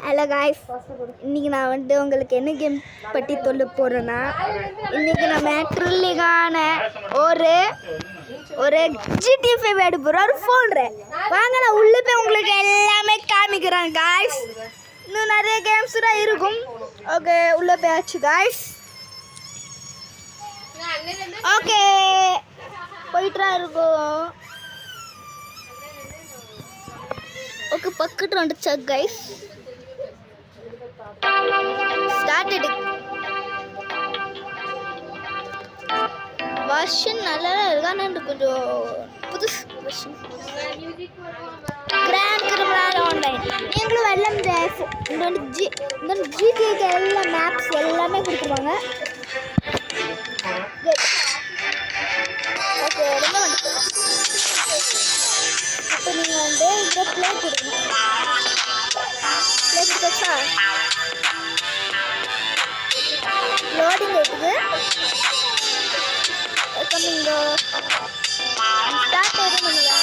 Hello guys, இன்றைக்கி நான் உங்களுக்கு என்ன கேம் பற்றி சொல்ல போகிறேன்னா, இன்றைக்கி நம்ம ட்ரில்லிகான ஒரு GTA 5 எடுக்க போகிறோம். ஒரு ஃபோன் வாங்க, நான் உள்ளே போய் உங்களுக்கு எல்லாமே காமிக்கிறேன் காய்ஸ். இன்னும் நிறைய கேம்ஸ் தான் இருக்கும். ஓகே, உள்ளே போயாச்சு காய்ஸ். ஓகே, போயிட்டா இருக்கும். ஓகே, பக்கத்தில் வந்துச்சா கைஸ். ஸ்டார்டட். வெர்ஷன் நல்லா இருக்கு, ஆனால் கொஞ்சம் புதுசு வெர்ஷன். Grand criminal online. நீங்களும் எல்லாம் இந்த ஜிடிஏக்கு எல்லா மேப்ஸ் எல்லாமே கொடுத்துருவாங்க. ஓகே, ரொம்ப வந்து இப்போ நீங்கள் இதில் ப்ளே கொடுக்கணும். ப்ளே கொடுத்தா லோடிங் இருக்குது. நீங்கள் ஸ்டார்ட் எதுவும் பண்ணுவேன்.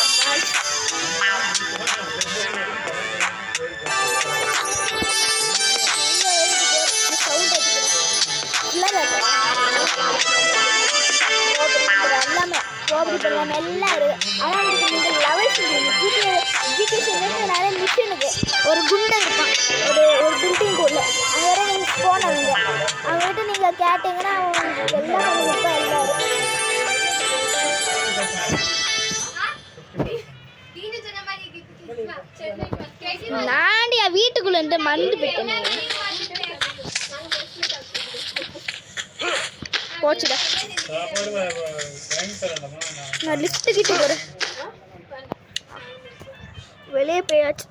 சவுண்ட் எடுத்துக்கிறேன் எல்லாமே ரோபோட் எல்லாமே எல்லாம் இருக்குது. ஆனால் உங்களுக்கு நீங்கள் லெவல்ஸ் நிறைய மிஷினுக்கு ஒரு குண்டை இருப்பான், ஒரு பில்டிங் உள்ள அங்கே வர நீங்கள் போனவங்க அவங்ககிட்ட நீங்கள் கேட்டிங்கன்னா அவங்க எல்லாம் இப்போ எல்லாரும் நாண்டியா வீட்டுக்குள்ள மறந்து போயிட்டேன். போச்சுடா, நான் லிஃப்ட் கிட்ட போறேன். வெளியே போயாச்சு.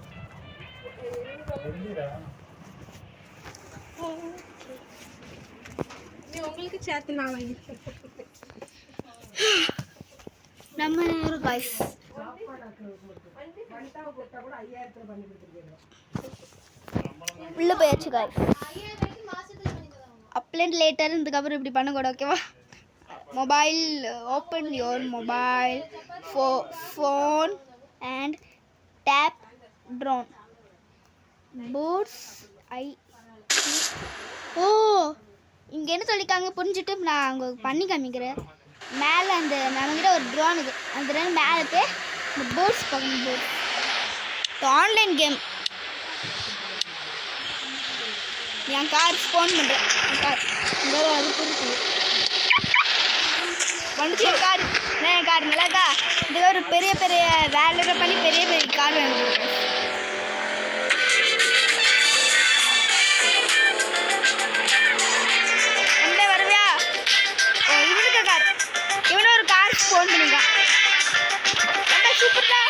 உங்களுக்கு சேர்த்து நான் வாங்கி நம்ம நேரம் காய்ஸ். உள்ள போயாச்சு காய்ஸ். அப்லேண்ட் லேட்டர் இதுக்கப்புறம் இப்படி பண்ணக்கூடாது. ஓகேவா? Mobile open your mobile phone and tap drone ports I. ஓ, இங்கே என்ன சொல்லியிருக்காங்க புரிஞ்சுட்டு நான் அங்கே பண்ணி காமிக்கிறேன். மேலே அந்த நம்மக்கிட்ட ஒரு ட்ரோன் இருக்குது, அந்த ட்ரோன் மேலே போய் இந்த போர்ட்ஸ் பார்க்கணும். Ports online game. என் கார் ஃபோன் பண்ணுறேன். என் கார் இந்த அது புரியுது வந்துச்சு. என் கார் நல்லாக்கா. இதில் ஒரு பெரிய பெரிய வேலை பண்ணி பெரிய பெரிய கார் வேணும். என்ன வருவியா? இவனுக்கு கார், இவனும் ஒரு கார் ஃபோன் பண்ணிருக்கான். சூப்பர் தான்.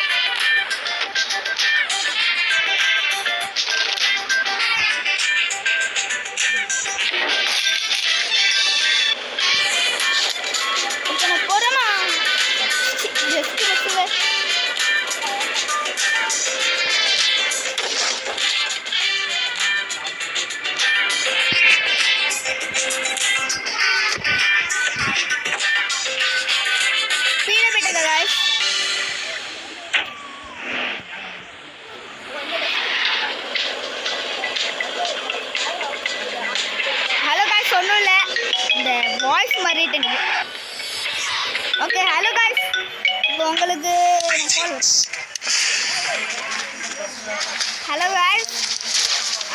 சொன்னல இந்த வாய்ஸ் மாறிட்டேன். Okay, hello guys. இப்போ உங்களுக்கு ஹலோ காய்ஸ்,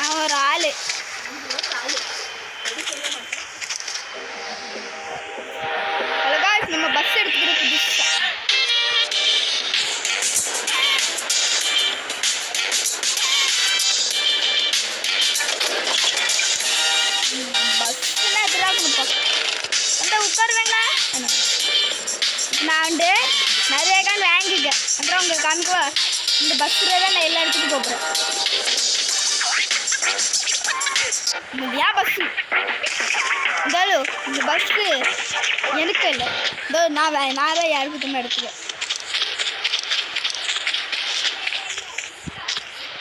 அவன் ஒரு ஆள். ஹலோ காய்ஸ், நம்ம பஸ் எடுத்துக்கிற புதுசா உட்காருவேங்க. நான் நிறைய கான் வாங்கிக்கேன். அப்புறம் உங்களுக்கு காமிக்குவா. இந்த பஸ்ஸில் தான் நான் எல்லா இடத்துக்கும் போகிறேன். ஏன் பஸ்ஸு இருந்தாலும் இந்த பஸ்ஸு எனக்கு இல்லை. இதோ நான் தான் யாருக்கு தான் எடுத்துக்கேன்.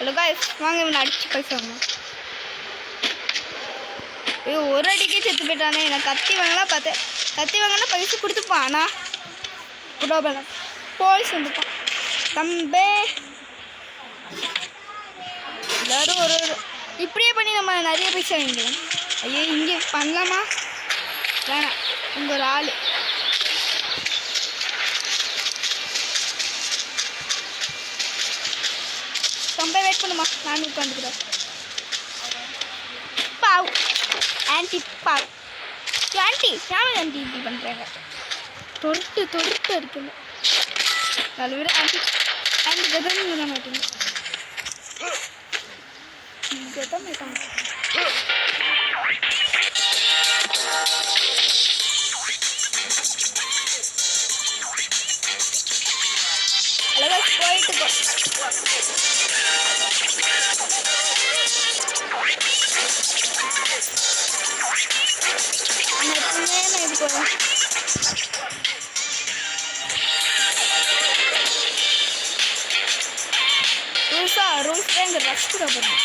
ஹலோ காய்ஸ், வாங்க இவனை அடிச்சு பேசுவாங்க. ஐயோ, ஒரு அடிக்கே செத்து போயிட்டானே. நான் கத்தி வாங்கலாம் பார்த்தேன். கத்தி வாங்கினா பைசா கொடுத்துப்பான். ஆனால் ப்ராப்ளம் போலீஸ் வந்துட்டான். தம்பே எல்லாரும் ஒரு இப்படியே பண்ணி நம்ம நிறைய பைசா வாங்கிக்கலாம். ஐயோ இங்கே பண்ணலாமா? வேணாம். இங்கே ஒரு ஆள் ரொம்ப வெயிட் பண்ணுமா, நான் உட்காந்துக்கிறேன். பாவ் ஆன்டி பாவ் ஆன்டி யாரும் ஆன்டி இப்படி பண்ணுறாங்க? தொட்டு அடிக்கணும். நல்ல விட ஆன்டி ஆன்டி கதம் விட மாட்டேங்க. கதம் மாட்டாங்க. அழகா போயிட்டு போ. இது போகிறேன். ரூல்ஸ் தான் இங்கே ரெஸ்ட் பண்ணும்.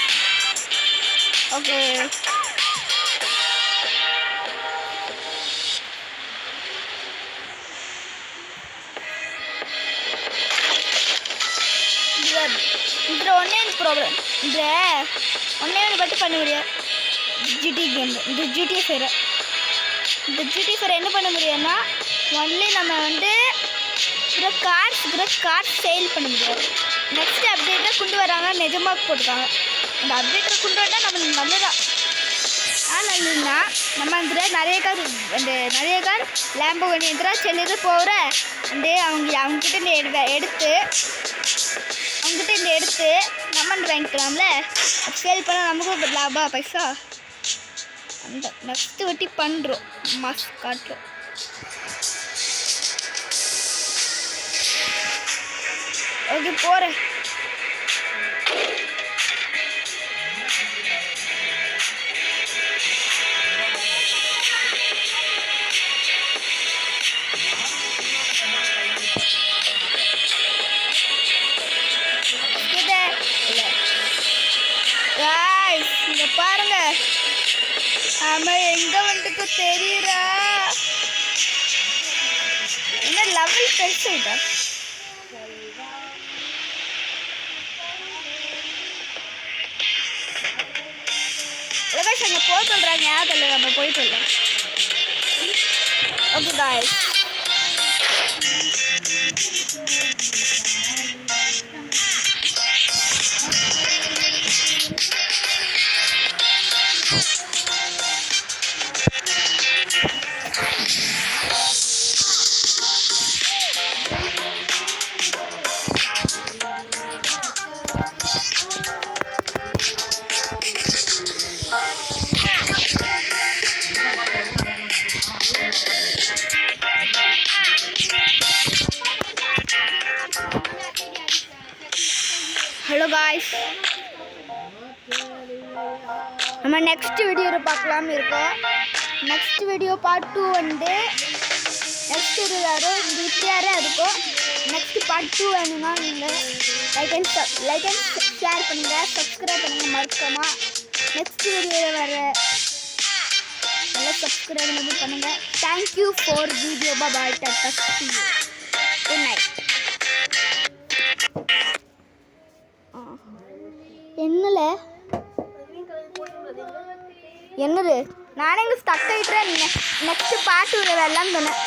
ஓகே இதில் ஒன்றே ப்ராப்ளம். இதில் ஒன்றே மட்டும் பண்ண முடியாது. ஜிடி கேம் இந்த ஜிடி ஃபேரை என்ன பண்ண முடியும்னா ஒன்லி நம்ம வந்து கார்ஸ் சேல் பண்ண முடியாது. நெக்ஸ்ட் அப்டேட்டை கொண்டு வராங்க, நிஜமாக போட்டுருக்காங்க. அந்த அப்டேட்டை கொண்டு வந்தால் நம்மளுக்கு நல்லதான். நல்லதுன்னா நம்ம அந்த நிறைய கார் லேம்போகினி எந்திரா செல்லுது போகிற வந்து அவங்ககிட்ட எடுத்து நம்ம வாங்கிக்கலாம்ல. சேல் பண்ணால் நமக்கும் லாபம் பைசா. அந்த நெக்ஸ்ட் வட்டி பண்ணுறோம், மாஸ் காட்டுறோம். ஓகே போகிறேன். இங்க பாருங்க, ஆமா எங்க வந்துட்டு தெரியுறா என்ன லெவல் பெருசுடா. அங்க போய் சொல்றாங்க, யாரும் நம்ம போயிட்டு வரலாம். ஓகே காய்ஸ், ஹலோ காய்ஸ், நம்ம நெக்ஸ்ட் வீடியோவில் பார்க்கலாம்னு இருக்கோம். நெக்ஸ்ட் வீடியோ பார்ட் 2 வந்து நெக்ஸ்ட் யாரும் இப்படியாரே இருக்கும். நெக்ஸ்ட் பார்ட் 2 வேணும்னா நீங்கள் லைக் அண்ட் ஷேர் பண்ணுங்கள், சப்ஸ்கிரைப் பண்ணுங்கள் மறக்காமல். நெக்ஸ்ட் வீடியோவில் வர நல்லா சப்ஸ்கிரைப் பண்ணுங்கள். Thank you for video. Bye tata, see you. Good night. என்னது நானே இங்கே ஸ்டக் ஆகிட்டேன். நெக்ஸ்ட் பார்ட் வரலான்னு சொன்னேன்.